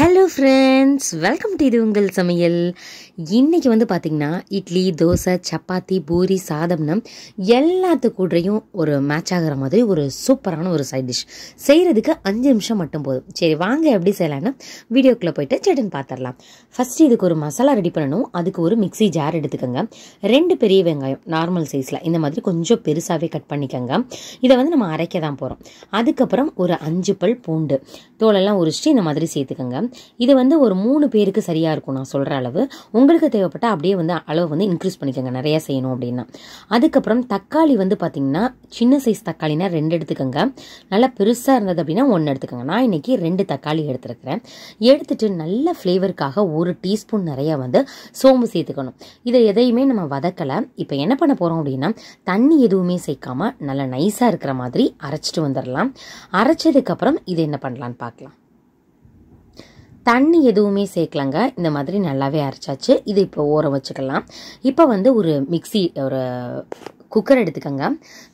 Hello friends, welcome to இது உங்கள் சமையல். இன்றைக்கி வந்து பார்த்திங்கன்னா இட்லி, தோசை, சப்பாத்தி, பூரி, சாதம்னு எல்லாத்துக்கூடையும் ஒரு மேட்ச் ஆகிற மாதிரி ஒரு சூப்பரான ஒரு சைட் டிஷ் செய்கிறதுக்கு 5 நிமிஷம் மட்டும் போதும். சரி வாங்க எப்படி செய்யலான்னு வீடியோக்குள்ளே போய்ட்டு சட்டுன்னு பார்த்துடலாம். ஃபஸ்ட்டு இதுக்கு ஒரு மசாலா ரெடி பண்ணணும். அதுக்கு ஒரு மிக்ஸி ஜார் எடுத்துக்கோங்க. 2 பெரிய வெங்காயம் நார்மல் சைஸில் இந்த மாதிரி கொஞ்சம் பெருசாகவே கட் பண்ணிக்கோங்க. இதை வந்து நம்ம அரைக்க தான் போகிறோம். அதுக்கப்புறம் ஒரு 5 பல் பூண்டு தோலெல்லாம் உரிச்சிட்டு இந்த மாதிரி சேர்த்துக்கோங்க. இது வந்து ஒரு 3 பேருக்கு சரியாக இருக்கும் நான் சொல்கிற அளவு. உங்களுக்கு தேவைப்பட்ட அப்படியே வந்து அளவு வந்து இன்க்ரீஸ் பண்ணிக்கோங்க நிறைய செய்யணும் அப்படின்னா. அதுக்கப்புறம் தக்காளி வந்து பார்த்திங்கன்னா சின்ன சைஸ் தக்காளினா 2 எடுத்துக்கோங்க. நல்லா பெருசாக இருந்தது அப்படின்னா 1 எடுத்துக்கோங்க. நான் இன்றைக்கி 2 தக்காளி எடுத்துருக்கிறேன். எடுத்துட்டு நல்ல ஃப்ளேவருக்காக 1 டீஸ்பூன் நிறையா வந்து சோம்பு சேர்த்துக்கணும். இதை எதையுமே நம்ம வதக்கலை. இப்போ என்ன பண்ண போகிறோம் அப்படின்னா தண்ணி எதுவுமே சேர்க்காம நல்லா நைஸாக இருக்கிற மாதிரி அரைச்சிட்டு வந்துடலாம். அரைச்சதுக்கப்புறம் இது என்ன பண்ணலான்னு பார்க்கலாம். தண்ணி எதுவுமே சேர்க்கலங்க. இந்த மாதிரி நல்லாவே அரைச்சாச்சு. இது இப்போ ஊற வச்சுக்கலாம். இப்போ வந்து ஒரு குக்கர் எடுத்துக்கோங்க.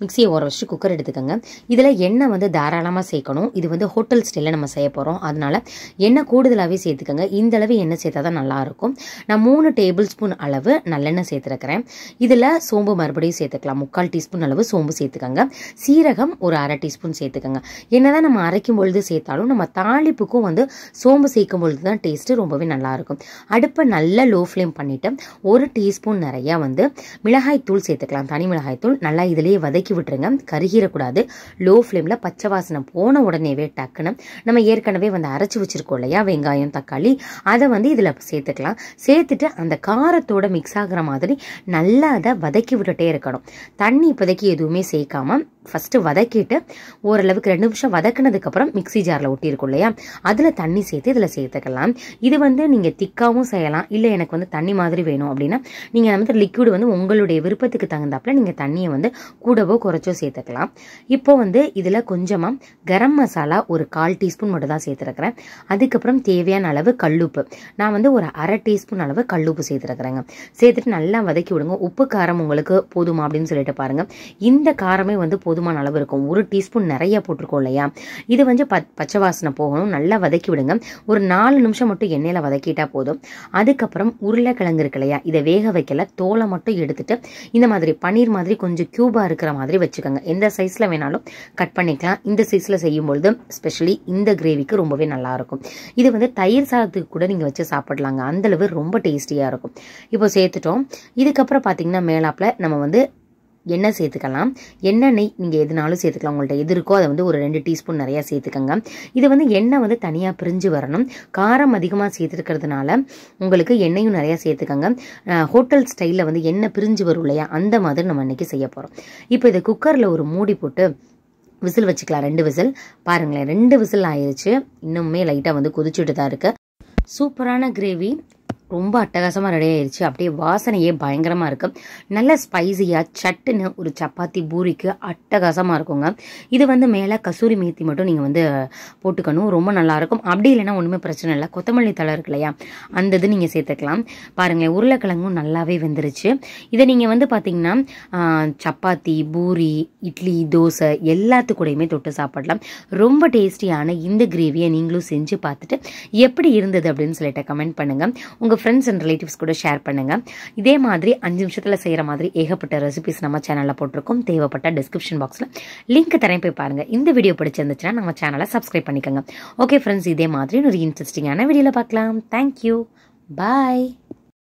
மிக்சியை ஊற வச்சுட்டு குக்கர் எடுத்துக்கோங்க. இதில் எண்ணெய் வந்து தாராளமாக சேர்க்கணும். இது வந்து ஹோட்டல் ஸ்டைலில் நம்ம செய்ய போகிறோம். அதனால் எண்ணெய் கூடுதலாகவே சேர்த்துக்கோங்க. இந்த அளவு எண்ணெய் சேர்த்தா தான் நல்லாயிருக்கும். நான் 3 டேபிள் ஸ்பூன் அளவு நல்லெண்ணெய் சேர்த்துருக்கிறேன். இதில் சோம்பு மறுபடியும் சேர்த்துக்கலாம். 3/4 டீஸ்பூன் அளவு சோம்பு சேர்த்துக்கோங்க. சீரகம் ஒரு 1/2 டீஸ்பூன் சேர்த்துக்கோங்க. என்னதான் நம்ம அரைக்கும் பொழுது சேர்த்தாலும் நம்ம தாளிப்புக்கும் வந்து சோம்பு சேர்க்கும் பொழுது தான் டேஸ்ட்டு ரொம்பவே நல்லாயிருக்கும். அடுப்பை நல்லா லோ ஃப்ளேம் பண்ணிவிட்டு 1 டீஸ்பூன் நிறையா வந்து மிளகாய் தூள் சேர்த்துக்கலாம். தனி மிளகாய் தூள் நல்லா இதிலேயே வதக்கி விட்டுருங்க. கருகிடக்கூடாது. லோ ஃப்ளேமில் பச்சை வாசனை போன உடனேவே டக்குன்னு நம்ம ஏற்கனவே வந்து அரைச்சி வச்சிருக்கோம் இல்லையா வெங்காயம், தக்காளி, அதை வந்து இதில் சேர்த்துக்கலாம். சேர்த்துட்டு அந்த காரத்தோட மிக்ஸ் ஆகிற மாதிரி நல்லா அதை வதக்கி விட்டுட்டே இருக்கணும். தண்ணி இப்போதைக்கு எதுவுமே சேர்க்காம ஃபஸ்ட்டு வதக்கிட்டு ஓரளவுக்கு 2 நிமிஷம் வதக்கினதுக்கப்புறம் மிக்ஸி ஜாரில் ஒட்டியிருக்கும் இல்லையா அதில் தண்ணி சேர்த்து இதில் சேர்த்துக்கலாம். இது வந்து நீங்கள் திக்காகவும் செய்யலாம். இல்லை எனக்கு வந்து தண்ணி மாதிரி வேணும் அப்படின்னா நீங்கள் வந்து லிக்விட் வந்து உங்களுடைய விருப்பத்துக்கு தகுந்தாப்பில் நீங்கள் தண்ணியை வந்து கூடவோ குறைச்சோ சேர்த்துக்கலாம். இப்போ வந்து இதில் கொஞ்சமாக கரம் மசாலா ஒரு 1/4 டீஸ்பூன் மட்டும் தான் சேர்த்துருக்கிறேன். அதுக்கப்புறம் தேவையான அளவு கல்லுப்பு நான் வந்து ஒரு 1/2 டீஸ்பூன் அளவு கல்லுப்பு சேர்த்துருக்குறேங்க. சேர்த்துட்டு நல்லா வதக்கி விடுங்க. உப்பு காரம் உங்களுக்கு போதுமா அப்படின்னு சொல்லிட்டு பாருங்கள். இந்த காரமே வந்து போதுமான அளவு இருக்கும். 1 டீஸ்பூன் நிறைய போட்டிருக்கோம் இல்லையா இது வந்து பச்சை வாசனை போகணும். நல்லா வதக்கி விடுங்க. ஒரு 4 நிமிஷம் மட்டும் எண்ணெயில் வதக்கிட்டா போதும். அதுக்கப்புறம் உருளைக்கிழங்கு இருக்கு இல்லையா இதை வேக வைக்கல, தோலை மட்டும் எடுத்துட்டு இந்த மாதிரி பன்னீர் மாதிரி கொஞ்சம் கியூபாக இருக்கிற மாதிரி வச்சுக்கோங்க. எந்த சைஸில் வேணாலும் கட் பண்ணிக்கலாம். இந்த சைஸில் செய்யும்பொழுது ஸ்பெஷலி இந்த கிரேவிக்கு ரொம்பவே நல்லாயிருக்கும். இது வந்து தயிர் சாதத்துக்கு கூட நீங்கள் வச்சு சாப்பிடலாங்க. அந்தளவு ரொம்ப டேஸ்டியாக இருக்கும். இப்போ சேர்த்துட்டோம். இதுக்கப்புறம் பார்த்தீங்கன்னா மேலாப்பில் நம்ம வந்து எண்ணெய் சேர்த்துக்கலாம். எண்ணெய் நீங்கள் எதுனாலும் சேர்த்துக்கலாம். உங்கள்கிட்ட எது இருக்கோ அதை வந்து ஒரு 2 டீஸ்பூன் நிறையா சேர்த்துக்கோங்க. இது வந்து எண்ணெய் வந்து தனியாக பிரிஞ்சு வரணும். காரம் அதிகமாக சேர்த்துருக்கிறதுனால உங்களுக்கு எண்ணெயும் நிறையா சேர்த்துக்கோங்க. ஹோட்டல் ஸ்டைலில் வந்து எண்ணெய் பிரிஞ்சு வரும் இல்லையா அந்த மாதிரி நம்ம இன்றைக்கி செய்ய போகிறோம். இப்போ இதை குக்கரில் ஒரு மூடி போட்டு விசில் வச்சுக்கலாம். 2 விசில் பாருங்களேன். 2 விசில் ஆயிடுச்சு. இன்னுமே லைட்டாக வந்து கொதிச்சுட்டு தான் இருக்குது. சூப்பரான கிரேவி ரொம்ப அட்டகாசமாக ரெடி ஆயிடுச்சு. அப்படியே வாசனையே பயங்கரமாக இருக்குது. நல்ல ஸ்பைசியாக சட்டுன்னு ஒரு சப்பாத்தி பூரிக்கு அட்டகாசமாக இருக்குங்க. இது வந்து மேலே கசூரி மேத்தி மட்டும் நீங்கள் வந்து போட்டுக்கணும். ரொம்ப நல்லாயிருக்கும். அப்படி இல்லைன்னா ஒன்றுமே பிரச்சனை இல்லை. கொத்தமல்லி தழை இருக்கு இல்லையா அந்த இது நீங்கள் சேர்த்துக்கலாம். பாருங்களேன் உருளைக்கிழங்கும் நல்லாவே வெந்துருச்சு. இதை நீங்கள் வந்து பார்த்தீங்கன்னா சப்பாத்தி, பூரி, இட்லி, தோசை எல்லாத்துக்கூடையுமே தொட்டு சாப்பிடலாம். ரொம்ப டேஸ்டியான இந்த கிரேவியை நீங்களும் செஞ்சு பார்த்துட்டு எப்படி இருந்தது அப்படின்னு சொல்லிட்டு கமெண்ட் பண்ணுங்கள். உங்கள் ஃப்ரெண்ட்ஸ் அண்ட் ரிலேட்டிவ்ஸ் கூட ஷேர் பண்ணுங்கள். இதே மாதிரி 5 நிமிஷத்தில் செய்கிற மாதிரி ஏகப்பட்ட ரெசிபிஸ் நம்ம சேனலில் போட்டிருக்கோம். தேவைப்பட்ட டிஸ்கிரிப்ஷன் பாக்ஸில் லிங்க் தரேன், போய் பாருங்கள். இந்த வீடியோ பிடிச்சிருந்துச்சுன்னா நம்ம சேனலை சப்ஸ்கிரைப் பண்ணிக்கோங்க. ஓகே ஃப்ரெண்ட்ஸ், இதே மாதிரி ஒரு இன்ட்ரெஸ்டிங்கான வீடியோவில் பார்க்கலாம். தேங்க்யூ, பாய்.